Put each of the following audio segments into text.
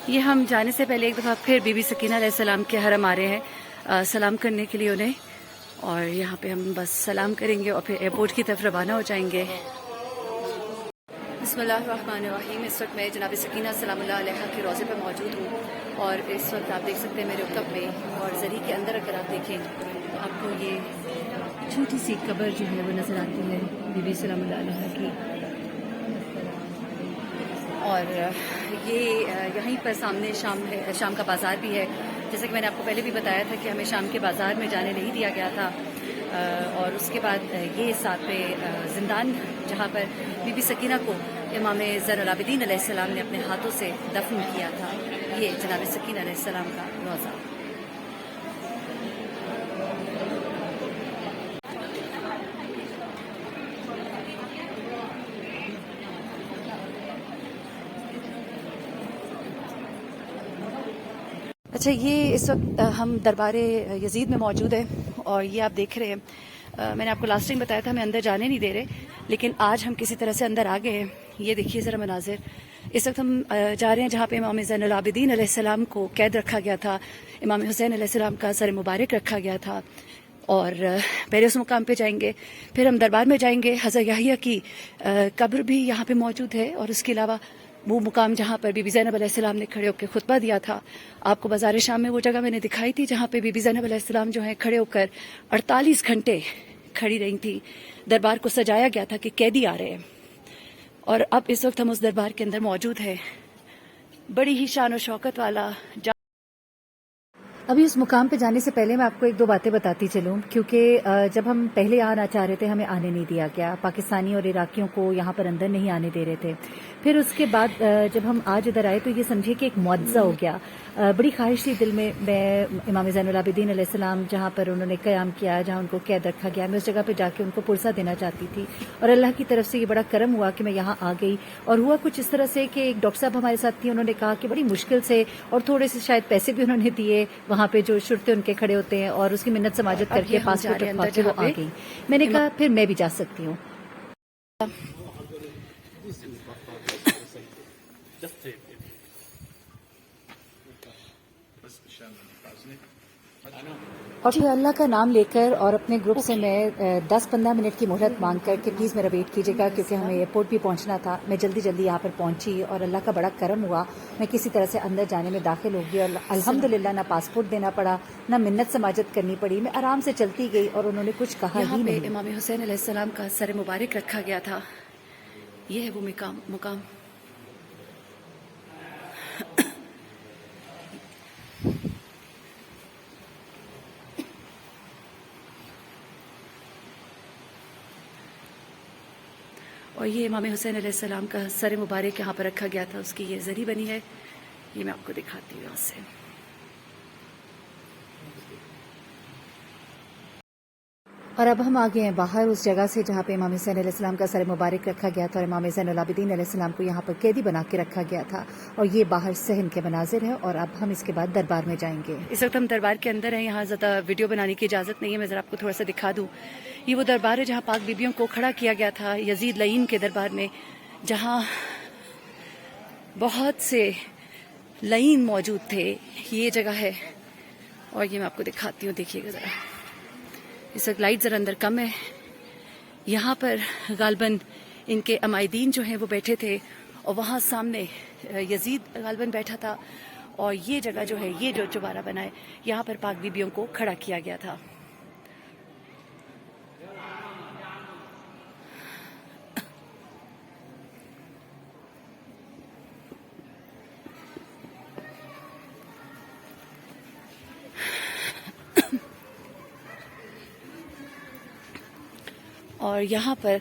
یہ ہم جانے سے پہلے ایک دفعہ پھر بی بی سکینہ علیہ السلام کے حرم آ رہے ہیں سلام کرنے کے لیے انہیں، اور یہاں پہ ہم بس سلام کریں گے اور پھر ایئرپورٹ کی طرف روانہ ہو جائیں گے۔ بسم اللہ الرحمن الرحیم۔ اس وقت میں جناب سکینہ سلام اللہ علیہ کے روضے پر موجود ہوں، اور اس وقت آپ دیکھ سکتے ہیں میرے رکب میں اور زری کے اندر اگر آپ دیکھیں تو آپ کو یہ چھوٹی سی قبر جو ہے وہ نظر آتی ہے بی بی سلام اللہ علیہ کی، اور یہ یہیں پر سامنے شام کا بازار بھی ہے۔ جیسا کہ میں نے آپ کو پہلے بھی بتایا تھا کہ ہمیں شام کے بازار میں جانے نہیں دیا گیا تھا، اور اس کے بعد یہ ساتھ پہ زندان جہاں پر بی بی سکینہ کو امام زین العابدین علیہ السلام نے اپنے ہاتھوں سے دفن کیا تھا، یہ جناب سکینہ علیہ السلام کا روضہ۔ اچھا، یہ اس وقت ہم دربار یزید میں موجود ہیں، اور یہ آپ دیکھ رہے ہیں، میں نے آپ کو لاسٹ ٹائم بتایا تھا ہمیں اندر جانے نہیں دے رہے، لیکن آج ہم کسی طرح سے اندر آ گئے ہیں۔ یہ دیکھیے ذرا مناظر، اس وقت ہم جا رہے ہیں جہاں پہ امام زین العابدین علیہ السلام کو قید رکھا گیا تھا، امام حسین علیہ السلام کا سر مبارک رکھا گیا تھا، اور پہلے اس مقام پہ جائیں گے، پھر ہم دربار میں جائیں گے۔ حضرت یحییٰ کی قبر بھی یہاں پہ موجود ہے، اور اس کے علاوہ وہ مقام جہاں پر بی بی زینب علیہ السلام نے کھڑے ہو کے خطبہ دیا تھا۔ آپ کو بازار شام میں وہ جگہ میں نے دکھائی تھی جہاں پہ بی بی زینب علیہ السلام جو ہے کھڑے ہو کر 48 گھنٹے کھڑی رہی تھی، دربار کو سجایا گیا تھا کہ قیدی آ رہے ہیں، اور اب اس وقت ہم اس دربار کے اندر موجود ہیں، بڑی ہی شان و شوکت والا۔ ابھی اس مقام پہ جانے سے پہلے میں آپ کو ایک دو باتیں بتاتی چلوں، کیونکہ جب ہم پہلے آنا چاہ رہے تھے ہمیں آنے نہیں دیا گیا، پاکستانی اور عراقیوں کو یہاں پر اندر نہیں آنے دے رہے تھے۔ پھر اس کے بعد جب ہم آج ادھر آئے تو یہ سمجھے کہ ایک معجزہ ہو گیا۔ بڑی خواہش تھی دل میں امام زین العابدین علیہ السلام جہاں پر انہوں نے قیام کیا، جہاں ان کو قید رکھا گیا، میں اس جگہ پہ جا کے ان کو پرسہ دینا چاہتی تھی، اور اللہ کی طرف سے یہ بڑا کرم ہوا کہ میں یہاں آ گئی۔ اور ہوا کچھ اس طرح سے کہ ایک ڈاکٹر صاحب ہمارے ساتھ تھے، انہوں نے کہا کہ بڑی مشکل سے، اور تھوڑے سے شاید پیسے بھی انہوں نے دیے، وہاں پہ جو شرطے ان کے کھڑے ہوتے ہیں، اور اس کی منت سماجت کر کے پاسپورٹ رکھوا کے وہ آ گئی۔ میں نے کہا پھر میں بھی جا سکتی ہوں۔ اور اللہ کا نام لے کر اور اپنے گروپ سے میں 10-15 منٹ کی مہلت مانگ کر کہ پلیز میرا ویٹ کیجیے گا، کیونکہ ہمیں ایئرپورٹ بھی پہنچنا تھا۔ میں جلدی یہاں پر پہنچی، اور اللہ کا بڑا کرم ہوا، میں کسی طرح سے اندر جانے میں داخل ہو گئی، اور الحمدللہ نہ پاسپورٹ دینا پڑا، نہ منت سماجت کرنی پڑی، میں آرام سے چلتی گئی، اور انہوں نے کچھ کہا ہی نہیں۔ امام حسین علیہ السلام کا سر مبارک رکھا گیا تھا، یہ ہے وہ مقام۔ اور یہ امام حسین علیہ السلام کا سر مبارک یہاں پر رکھا گیا تھا، اس کی یہ زری بنی ہے، یہ میں آپ کو دکھاتی ہوں یہاں سے۔ اور اب ہم آ گئے ہیں باہر اس جگہ سے جہاں پہ امام حسین علیہ السلام کا سر مبارک رکھا گیا تھا، اور امام زین العابدین علیہ السلام کو یہاں پر قیدی بنا کے رکھا گیا تھا، اور یہ باہر صحن کے مناظر ہیں، اور اب ہم اس کے بعد دربار میں جائیں گے۔ اس وقت ہم دربار کے اندر ہیں، یہاں زیادہ ویڈیو بنانے کی اجازت نہیں ہے، میں ذرا آپ کو تھوڑا سا دکھا دوں۔ یہ وہ دربار ہے جہاں پاک بیبیوں کو کھڑا کیا گیا تھا یزید لعین کے دربار میں، جہاں بہت سے لعین موجود تھے، یہ جگہ ہے، اور یہ میں آپ کو دکھاتی ہوں، دیکھیے گا ذرا۔ اس وقت لائٹ ذرا اندر کم ہے، یہاں پر غالباً ان کے عمائدین جو ہیں وہ بیٹھے تھے، اور وہاں سامنے یزید غالباً بیٹھا تھا، اور یہ جگہ جو ہے، یہ جو چوبارہ بنا ہے، یہاں پر پاک بیبیوں کو کھڑا کیا گیا تھا۔ اور یہاں پر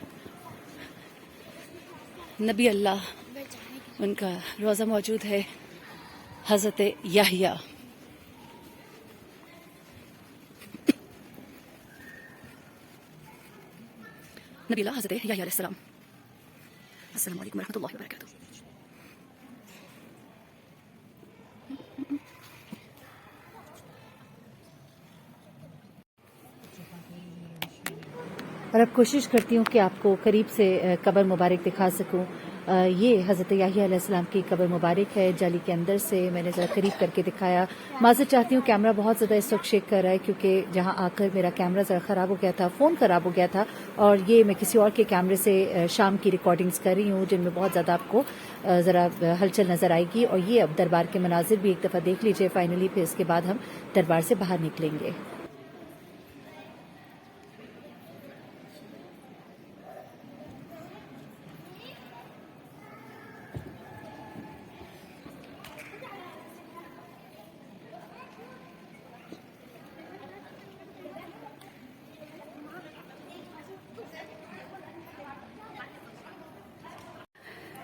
نبی اللہ ان کا روضہ موجود ہے، حضرت یحییٰ۔ نبی اللہ حضرت یحییٰ علیہ السلام۔ السلام علیکم ورحمۃ اللہ وبرکاتہ۔ اور اب کوشش کرتی ہوں کہ آپ کو قریب سے قبر مبارک دکھا سکوں، یہ حضرت یحییٰ علیہ السلام کی قبر مبارک ہے. جالی کے اندر سے میں نے ذرا قریب کر کے دکھایا. معذرت چاہتی ہوں کیمرہ بہت زیادہ اس وقت شیک کر رہا ہے کیونکہ جہاں آ کر میرا کیمرہ ذرا خراب ہو گیا تھا, فون خراب ہو گیا تھا, اور یہ میں کسی اور کے کیمرے سے شام کی ریکارڈنگز کر رہی ہوں جن میں بہت زیادہ آپ کو ذرا ہلچل نظر آئے گی. اور یہ اب دربار کے مناظر بھی ایک دفعہ دیکھ لیجئے فائنلی, پھر اس کے بعد ہم دربار سے باہر نکلیں گے.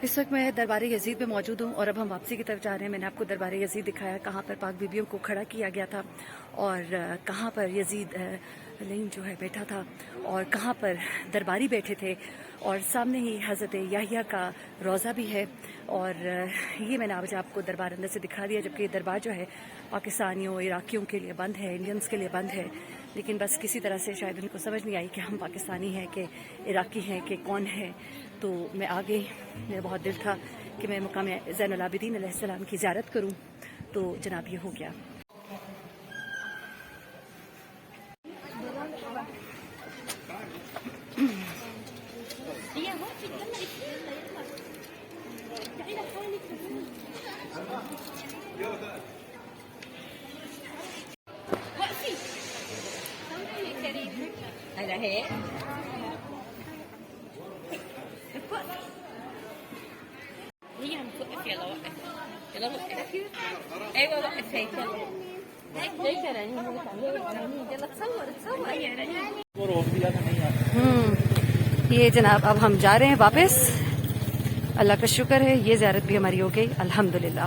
اس وقت میں دربار یزید میں موجود ہوں اور اب ہم واپسی کی طرف جا رہے ہیں. میں نے آپ کو دربار یزید دکھایا کہاں پر پاک بیبیوں کو کھڑا کیا گیا تھا اور کہاں پر یزید لین جو ہے بیٹھا تھا اور کہاں پر درباری بیٹھے تھے, اور سامنے ہی حضرت یحییٰ کا روضہ بھی ہے. اور یہ میں نے آج آپ کو دربار اندر سے دکھا دیا, جبکہ یہ دربار جو ہے پاکستانیوں عراقیوں کے لیے بند ہے, انڈینز کے لیے بند ہے. لیکن بس کسی طرح سے شاید ان کو سمجھ نہیں آئی کہ ہم پاکستانی ہیں کہ عراقی ہیں کہ کون ہے. تو میں آ گئی. میرا بہت دل تھا کہ میں مقام زین العابدین علیہ السلام کی زیارت کروں, تو جناب یہ ہو گیا. يلا وقف. ايوه وقف هيك. هيك يا رنين يلا تصور يا رنين. یہ جناب اب ہم جا رہے ہیں واپس. اللہ کا شکر ہے یہ زیارت بھی ہماری ہو گئی الحمدللہ.